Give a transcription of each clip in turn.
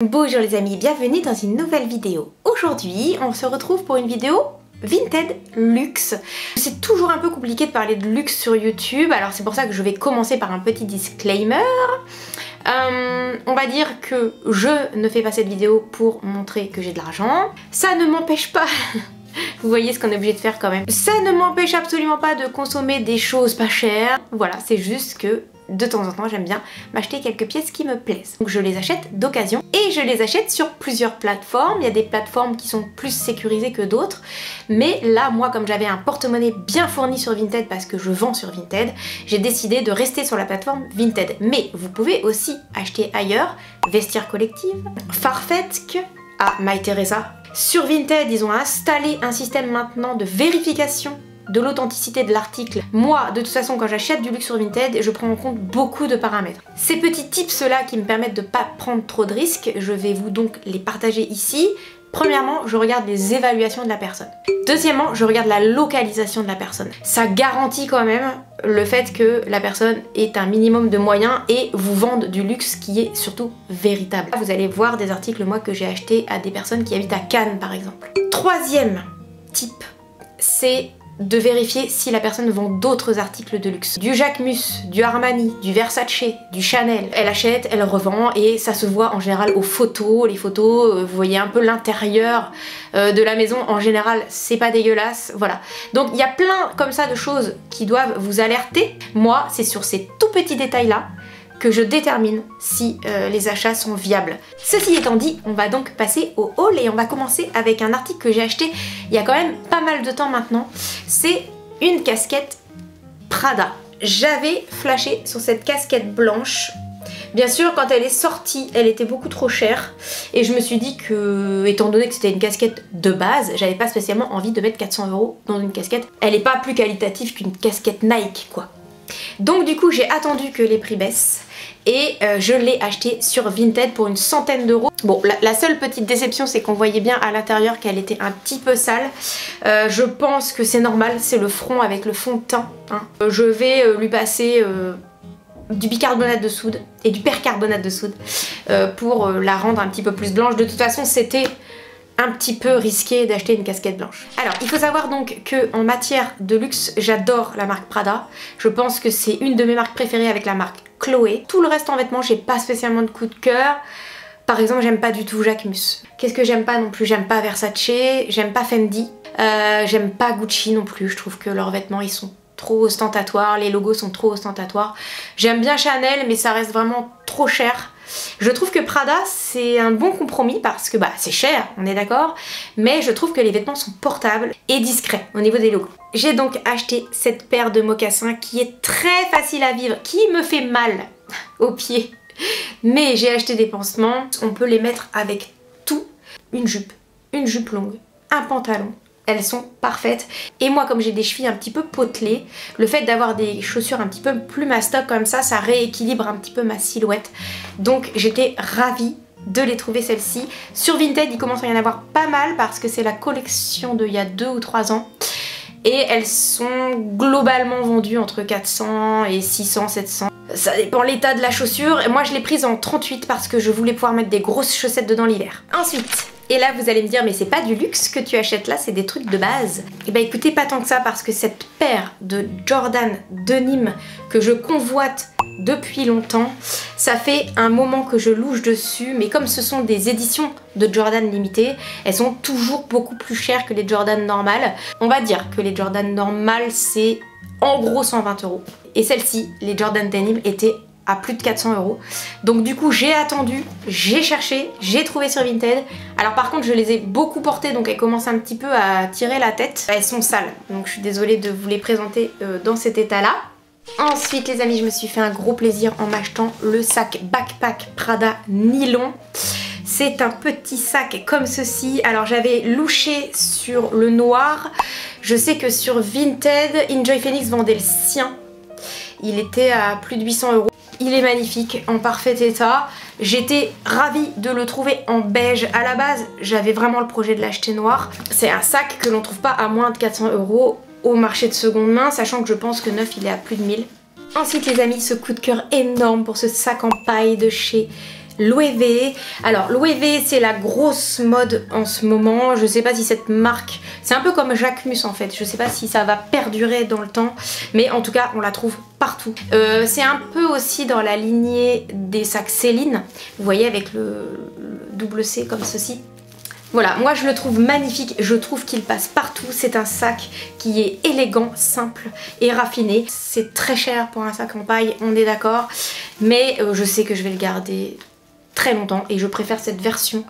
Bonjour les amis, bienvenue dans une nouvelle vidéo. Aujourd'hui, on se retrouve pour une vidéo Vinted luxe. C'est toujours un peu compliqué de parler de luxe sur YouTube, alors c'est pour ça que je vais commencer par un petit disclaimer. On va dire que je ne fais pas cette vidéo pour montrer que j'ai de l'argent. Ça ne m'empêche pas... Vous voyez ce qu'on est obligé de faire quand même. Ça ne m'empêche absolument pas de consommer des choses pas chères. Voilà, c'est juste que de temps en temps j'aime bien m'acheter quelques pièces qui me plaisent. Donc je les achète d'occasion et je les achète sur plusieurs plateformes. Il y a des plateformes qui sont plus sécurisées que d'autres. Mais là, moi, comme j'avais un porte-monnaie bien fourni sur Vinted parce que je vends sur Vinted, j'ai décidé de rester sur la plateforme Vinted. Mais vous pouvez aussi acheter ailleurs, Vestiaire Collective, Farfetch, MyTheresa. Sur Vinted, ils ont installé un système maintenant de vérification de l'authenticité de l'article. Moi, de toute façon, quand j'achète du luxe sur Vinted, je prends en compte beaucoup de paramètres. Ces petits tips-là qui me permettent de ne pas prendre trop de risques, je vais vous donc les partager ici. Premièrement, je regarde les évaluations de la personne. Deuxièmement, je regarde la localisation de la personne. Ça garantit quand même le fait que la personne ait un minimum de moyens et vous vende du luxe qui est surtout véritable. Vous allez voir des articles, moi, que j'ai achetés à des personnes qui habitent à Cannes, par exemple. Troisième type, c'est de vérifier si la personne vend d'autres articles de luxe. Du Jacquemus, du Armani, du Versace, du Chanel. Elle achète, elle revend et ça se voit en général aux photos. Les photos, vous voyez un peu l'intérieur de la maison. En général, c'est pas dégueulasse. Voilà. Donc il y a plein comme ça de choses qui doivent vous alerter. Moi, c'est sur ces tout petits détails-là que je détermine si les achats sont viables. Ceci étant dit, on va donc passer au haul et on va commencer avec un article que j'ai acheté il y a quand même pas mal de temps maintenant. C'est une casquette Prada. J'avais flashé sur cette casquette blanche. Bien sûr, quand elle est sortie, elle était beaucoup trop chère et je me suis dit que, étant donné que c'était une casquette de base, j'avais pas spécialement envie de mettre 400 € dans une casquette. Elle est pas plus qualitative qu'une casquette Nike, quoi. Donc du coup, j'ai attendu que les prix baissent et je l'ai acheté sur Vinted pour une centaine d'euros. Bon, la seule petite déception, c'est qu'on voyait bien à l'intérieur qu'elle était un petit peu sale. Je pense que c'est normal, c'est le front avec le fond de teint. Hein. Je vais lui passer du bicarbonate de soude et du percarbonate de soude pour la rendre un petit peu plus blanche. De toute façon, c'était un petit peu risqué d'acheter une casquette blanche. Alors, il faut savoir donc que en matière de luxe, j'adore la marque Prada. Je pense que c'est une de mes marques préférées avec la marque Chloé. Tout le reste en vêtements, j'ai pas spécialement de coup de cœur. Par exemple, j'aime pas du tout Jacquemus. Qu'est-ce que j'aime pas non plus? J'aime pas Versace, j'aime pas Fendi, j'aime pas Gucci non plus. Je trouve que leurs vêtements, ils sont trop ostentatoires, les logos sont trop ostentatoires. J'aime bien Chanel, mais ça reste vraiment trop cher. Je trouve que Prada, c'est un bon compromis parce que bah c'est cher, on est d'accord, mais je trouve que les vêtements sont portables et discrets au niveau des logos. J'ai donc acheté cette paire de mocassins qui est très facile à vivre, qui me fait mal aux pieds, mais j'ai acheté des pansements. On peut les mettre avec tout, une jupe longue, un pantalon. Elles sont parfaites. Et moi, comme j'ai des chevilles un petit peu potelées, le fait d'avoir des chaussures un petit peu plus mastoc comme ça rééquilibre un petit peu ma silhouette. Donc j'étais ravie de les trouver celles-ci. Sur Vinted, il commence à y en avoir pas mal parce que c'est la collection d'il y a 2 ou 3 ans. Et elles sont globalement vendues entre 400 et 600, 700. Ça dépend l'état de la chaussure. Et moi, je l'ai prise en 38 parce que je voulais pouvoir mettre des grosses chaussettes dedans l'hiver. Ensuite... Et là vous allez me dire mais c'est pas du luxe que tu achètes là, c'est des trucs de base. Et bah écoutez, pas tant que ça parce que cette paire de Jordan de Nîmes que je convoite depuis longtemps, ça fait un moment que je louche dessus, mais comme ce sont des éditions de Jordan limitées, elles sont toujours beaucoup plus chères que les Jordan normales. On va dire que les Jordan normales c'est en gros 120 €. Et celles-ci, les Jordan Denim, étaient à plus de 400 €. Donc du coup j'ai attendu, j'ai cherché, j'ai trouvé sur Vinted. Alors par contre je les ai beaucoup portées donc elles commencent un petit peu à tirer la tête. Elles sont sales donc je suis désolée de vous les présenter dans cet état là. Ensuite les amis, je me suis fait un gros plaisir en m'achetant le sac backpack Prada nylon. C'est un petit sac comme ceci. Alors j'avais louché sur le noir. Je sais que sur Vinted, Enjoy Phoenix vendait le sien. Il était à plus de 800 €. Il est magnifique, en parfait état. J'étais ravie de le trouver en beige. À la base, j'avais vraiment le projet de l'acheter noir. C'est un sac que l'on trouve pas à moins de 400 € au marché de seconde main, sachant que je pense que neuf, il est à plus de 1000. Ensuite les amis, ce coup de cœur énorme pour ce sac en paille de chez Loewe. Alors Loewe c'est la grosse mode en ce moment. Je sais pas si cette marque, c'est un peu comme Jacquemus en fait. Je sais pas si ça va perdurer dans le temps, mais en tout cas on la trouve partout. C'est un peu aussi dans la lignée des sacs Céline. Vous voyez avec le double C comme ceci. Voilà, moi je le trouve magnifique, je trouve qu'il passe partout. C'est un sac qui est élégant, simple et raffiné. C'est très cher pour un sac en paille, on est d'accord, mais je sais que je vais le garder très longtemps et je préfère cette version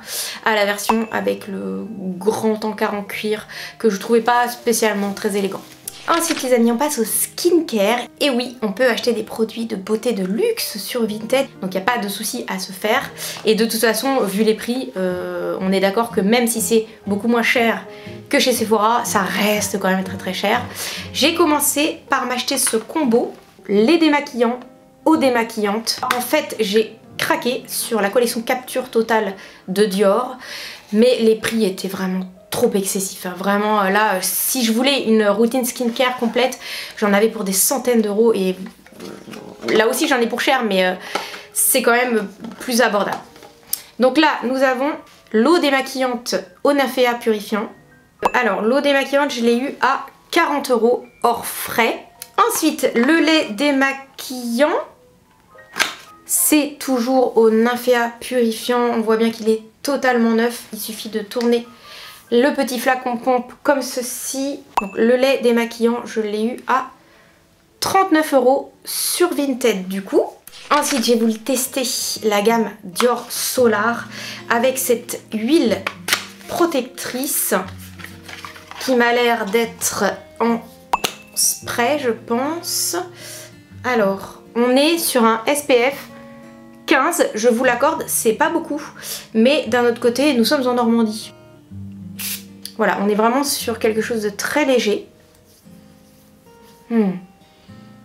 à la version avec le grand encart en cuir que je trouvais pas spécialement très élégant. Ensuite les amis, on passe au skincare. Et oui, on peut acheter des produits de beauté de luxe sur Vinted, donc il n'y a pas de souci à se faire. Et de toute façon, vu les prix, on est d'accord que même si c'est beaucoup moins cher que chez Sephora, ça reste quand même très cher. J'ai commencé par m'acheter ce combo, les démaquillants, eau démaquillante. En fait, j'ai craqué sur la collection Capture Totale de Dior, mais les prix étaient vraiment trop excessif, hein. Vraiment là si je voulais une routine skincare complète j'en avais pour des centaines d'euros et là aussi j'en ai pour cher, mais c'est quand même plus abordable. Donc là nous avons l'eau démaquillante au Nafea purifiant. Alors l'eau démaquillante je l'ai eu à 40 € hors frais. Ensuite le lait démaquillant, c'est toujours au Nafea purifiant, on voit bien qu'il est totalement neuf, il suffit de tourner le petit flacon pompe comme ceci. Donc le lait démaquillant je l'ai eu à 39 € sur Vinted du coup. Ensuite j'ai voulu tester la gamme Dior Solar avec cette huile protectrice qui m'a l'air d'être en spray je pense. Alors on est sur un SPF 15, je vous l'accorde, c'est pas beaucoup, mais d'un autre côté nous sommes en Normandie. Voilà, on est vraiment sur quelque chose de très léger.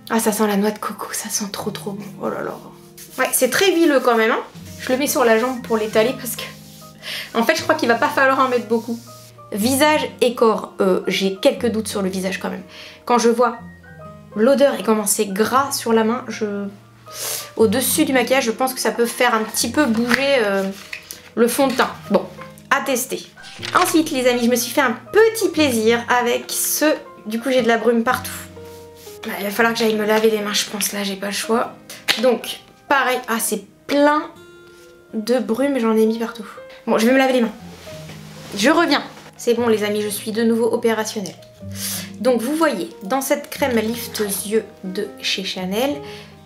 Ah, ça sent la noix de coco, ça sent trop bon. Oh là là. Ouais, c'est très huileux quand même, hein. Je le mets sur la jambe pour l'étaler parce que... En fait, je crois qu'il va pas falloir en mettre beaucoup. Visage et corps, j'ai quelques doutes sur le visage quand même. Quand je vois l'odeur et comment c'est gras sur la main, au-dessus du maquillage, je pense que ça peut faire un petit peu bouger le fond de teint. Bon, à tester. Ensuite les amis, je me suis fait un petit plaisir avec ce... Du coup j'ai de la brume partout. Il va falloir que j'aille me laver les mains je pense, là j'ai pas le choix. Donc pareil, ah c'est plein de brume, j'en ai mis partout. Bon je vais me laver les mains. Je reviens. C'est bon les amis, je suis de nouveau opérationnelle. Donc vous voyez, dans cette crème lift yeux de chez Chanel,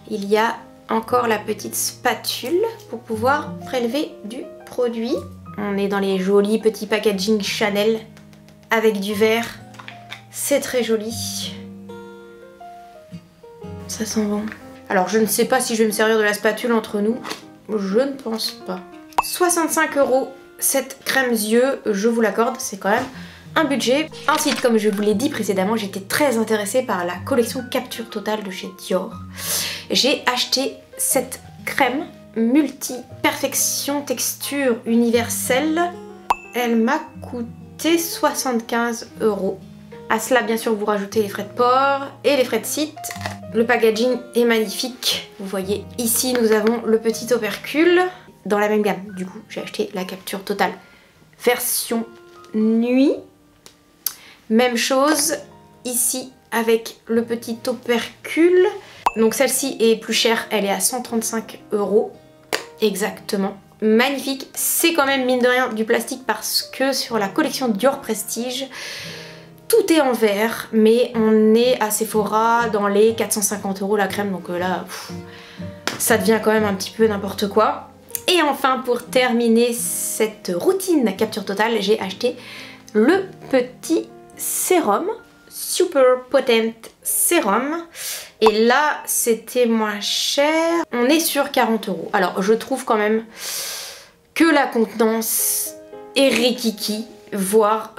il y a encore la petite spatule pour pouvoir prélever du produit. On est dans les jolis petits packaging Chanel avec du verre. C'est très joli. Ça sent bon. Alors je ne sais pas si je vais me servir de la spatule entre nous. Je ne pense pas. 65 € cette crème yeux, je vous l'accorde, c'est quand même un budget. Ensuite, comme je vous l'ai dit précédemment, j'étais très intéressée par la collection Capture Totale de chez Dior. J'ai acheté cette crème multi-perfection texture universelle. Elle m'a coûté 75 €. À cela, bien sûr, vous rajoutez les frais de port et les frais de site. Le packaging est magnifique. Vous voyez, ici, nous avons le petit opercule. Dans la même gamme, du coup, j'ai acheté la Capture Totale version nuit. Même chose ici avec le petit opercule. Donc celle-ci est plus chère, elle est à 135 € exactement. Magnifique, c'est quand même mine de rien du plastique parce que sur la collection Dior Prestige, tout est en verre, mais on est à Sephora dans les 450 € la crème, donc là, ça devient quand même un petit peu n'importe quoi. Et enfin, pour terminer cette routine Capture Totale, j'ai acheté le petit sérum, Super Potent Sérum. Et là, c'était moins cher. On est sur 40 €. Alors, je trouve quand même que la contenance est rikiki, voire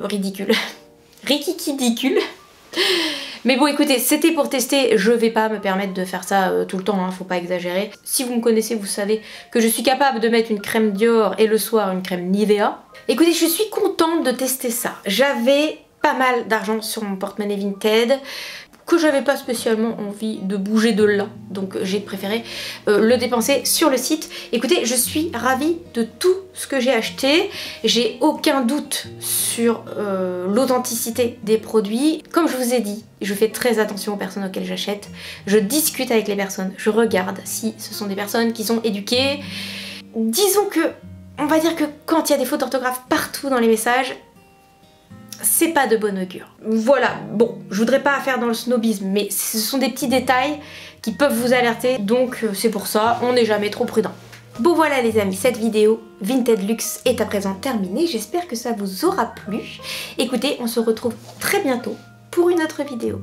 ridicule. Rikiki-dicule. Mais bon écoutez, c'était pour tester, je vais pas me permettre de faire ça tout le temps, hein, faut pas exagérer. Si vous me connaissez, vous savez que je suis capable de mettre une crème Dior et le soir une crème Nivea. Écoutez, je suis contente de tester ça. J'avais pas mal d'argent sur mon porte-monnaie Vinted. que j'avais pas spécialement envie de bouger de là, donc j'ai préféré le dépenser sur le site. Écoutez, je suis ravie de tout ce que j'ai acheté, j'ai aucun doute sur l'authenticité des produits. Comme je vous ai dit, je fais très attention aux personnes auxquelles j'achète, je discute avec les personnes, je regarde si ce sont des personnes qui sont éduquées. Disons que, on va dire que quand il y a des fautes d'orthographe partout dans les messages, c'est pas de bon augure. Voilà, bon, je voudrais pas faire dans le snobisme, mais ce sont des petits détails qui peuvent vous alerter, donc c'est pour ça, on n'est jamais trop prudent. Bon voilà les amis, cette vidéo Vinted Luxe est à présent terminée, j'espère que ça vous aura plu. Écoutez, on se retrouve très bientôt pour une autre vidéo.